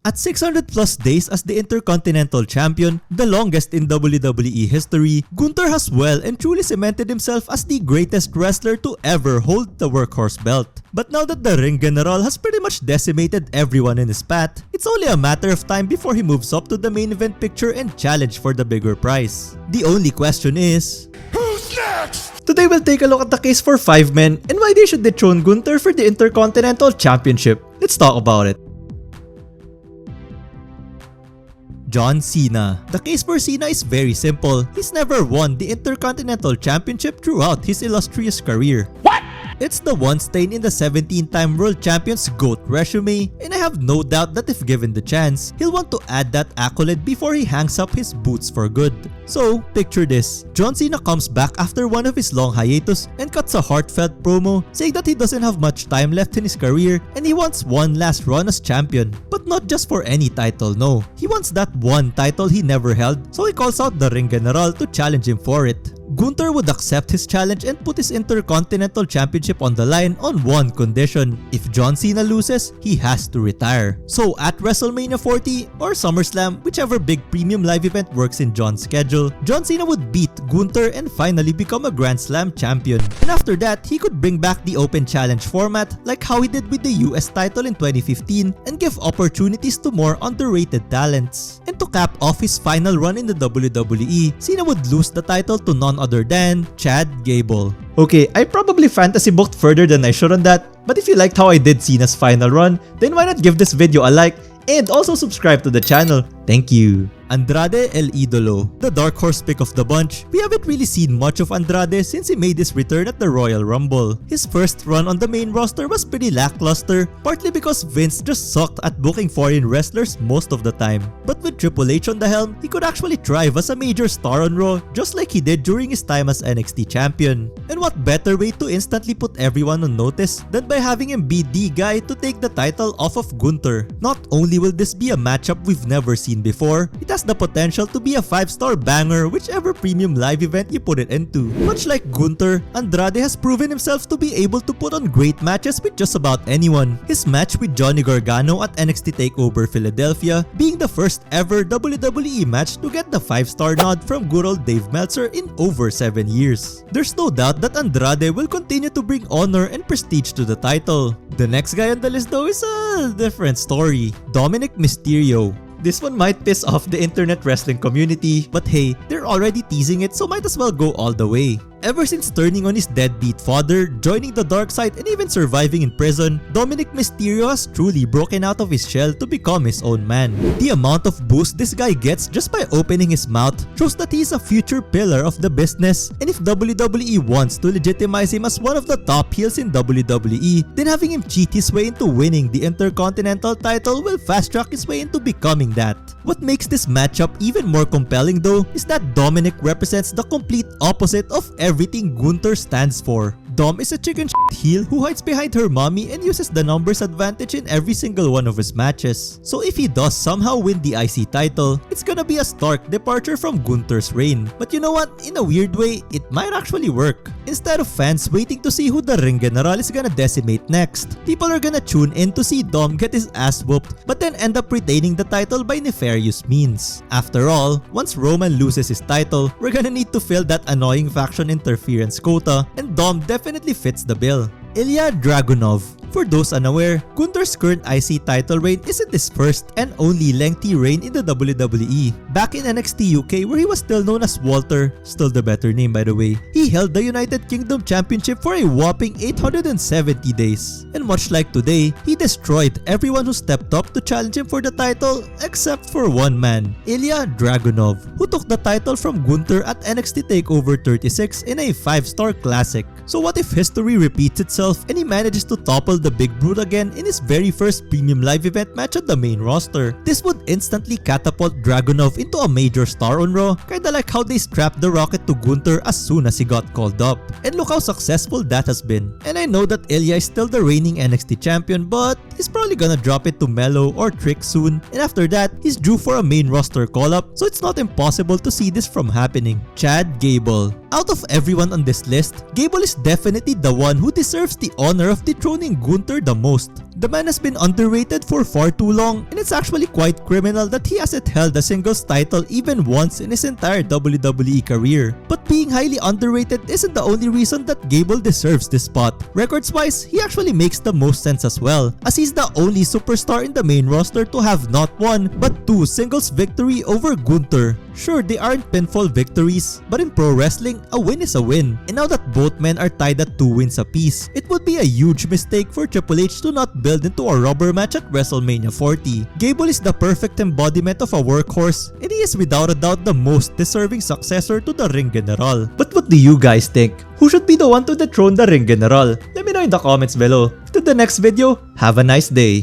At 600 plus days as the Intercontinental Champion, the longest in WWE history, Gunther has well and truly cemented himself as the greatest wrestler to ever hold the workhorse belt. But now that the Ring General has pretty much decimated everyone in his path, it's only a matter of time before he moves up to the main event picture and challenge for the bigger prize. The only question is, who's next? Today we'll take a look at the case for 5 men and why they should dethrone Gunther for the Intercontinental Championship. Let's talk about it. John Cena. The case for Cena is very simple. He's never won the Intercontinental Championship throughout his illustrious career. What? It's the one stain in the 17-time world champion's GOAT resume, and I have no doubt that if given the chance, he'll want to add that accolade before he hangs up his boots for good. So, picture this. John Cena comes back after one of his long hiatus and cuts a heartfelt promo saying that he doesn't have much time left in his career and he wants one last run as champion. But not just for any title, no. He wants that one title he never held, so he calls out the Ring General to challenge him for it. Gunther would accept his challenge and put his Intercontinental Championship on the line on one condition. If John Cena loses, he has to retire. So at WrestleMania 40 or SummerSlam, whichever big premium live event works in John's schedule, John Cena would beat Gunther and finally become a Grand Slam champion. And after that, he could bring back the open challenge format like how he did with the US title in 2015 and give opportunities to more underrated talents. And to cap off his final run in the WWE, Cena would lose the title to none other than Chad Gable. Okay, I probably fantasy booked further than I should on that, but if you liked how I did Cena's final run, then why not give this video a like and also subscribe to the channel. Thank you. Andrade El Idolo, the dark horse pick of the bunch. We haven't really seen much of Andrade since he made his return at the Royal Rumble. His first run on the main roster was pretty lackluster, partly because Vince just sucked at booking foreign wrestlers most of the time. But with Triple H on the helm, he could actually thrive as a major star on Raw, just like he did during his time as NXT champion. And what better way to instantly put everyone on notice than by having him be the guy to take the title off of Gunther. Not only will this be a matchup we've never seen before, it has the potential to be a 5-star banger whichever premium live event you put it into. Much like Gunther, Andrade has proven himself to be able to put on great matches with just about anyone. His match with Johnny Gargano at NXT TakeOver Philadelphia being the first ever WWE match to get the 5-star nod from good old Dave Meltzer in over 7 years. There's no doubt that Andrade will continue to bring honor and prestige to the title. The next guy on the list though is a different story. Dominic Mysterio. This one might piss off the internet wrestling community, but hey, they're already teasing it, so might as well go all the way. Ever since turning on his deadbeat father, joining the dark side, and even surviving in prison, Dominic Mysterio has truly broken out of his shell to become his own man. The amount of boost this guy gets just by opening his mouth shows that he's a future pillar of the business, and if WWE wants to legitimize him as one of the top heels in WWE, then having him cheat his way into winning the Intercontinental title will fast-track his way into becoming that. What makes this matchup even more compelling though is that Dominic represents the complete opposite of everything Gunther stands for. Dom is a chicken shit heel who hides behind her mommy and uses the numbers advantage in every single one of his matches. So if he does somehow win the IC title, it's gonna be a stark departure from Gunther's reign. But you know what? In a weird way, it might actually work. Instead of fans waiting to see who the Ring General is gonna decimate next, people are gonna tune in to see Dom get his ass whooped but then end up retaining the title by nefarious means. After all, once Roman loses his title, we're gonna need to fill that annoying faction interference quota, and Dom definitely fits the bill. Ilya Dragunov. For those unaware, Gunther's current IC title reign isn't his first and only lengthy reign in the WWE. Back in NXT UK, where he was still known as Walter, still the better name by the way, he held the United Kingdom Championship for a whopping 870 days. And much like today, he destroyed everyone who stepped up to challenge him for the title except for one man, Ilya Dragunov, who took the title from Gunther at NXT TakeOver 36 in a 5-star classic. So what if history repeats itself and he manages to topple the Big Brute again in his very first premium live event match on the main roster? This would instantly catapult Dragunov into a major star on Raw, kinda like how they strapped the rocket to Gunther as soon as he got called up. And look how successful that has been. And I know that Ilya is still the reigning NXT champion, but he's probably gonna drop it to Melo or Trick soon, and after that, he's due for a main roster call-up, so it's not impossible to see this from happening. Chad Gable. Out of everyone on this list, Gable is definitely the one who deserves deserves the honor of dethroning Gunther the most. The man has been underrated for far too long, and it's actually quite criminal that he hasn't held a singles title even once in his entire WWE career. But being highly underrated isn't the only reason that Gable deserves this spot. Records-wise, he actually makes the most sense as well, as he's the only superstar in the main roster to have not one but 2 singles victory over Gunther. Sure, they aren't pinfall victories, but in pro wrestling, a win is a win. And now that both men are tied at 2 wins apiece, it would be a huge mistake for Triple H to not build into a rubber match at WrestleMania 40. Gable is the perfect embodiment of a workhorse, and he is without a doubt the most deserving successor to the Ring General. But what do you guys think? Who should be the one to dethrone the Ring General? Let me know in the comments below. To the next video, have a nice day.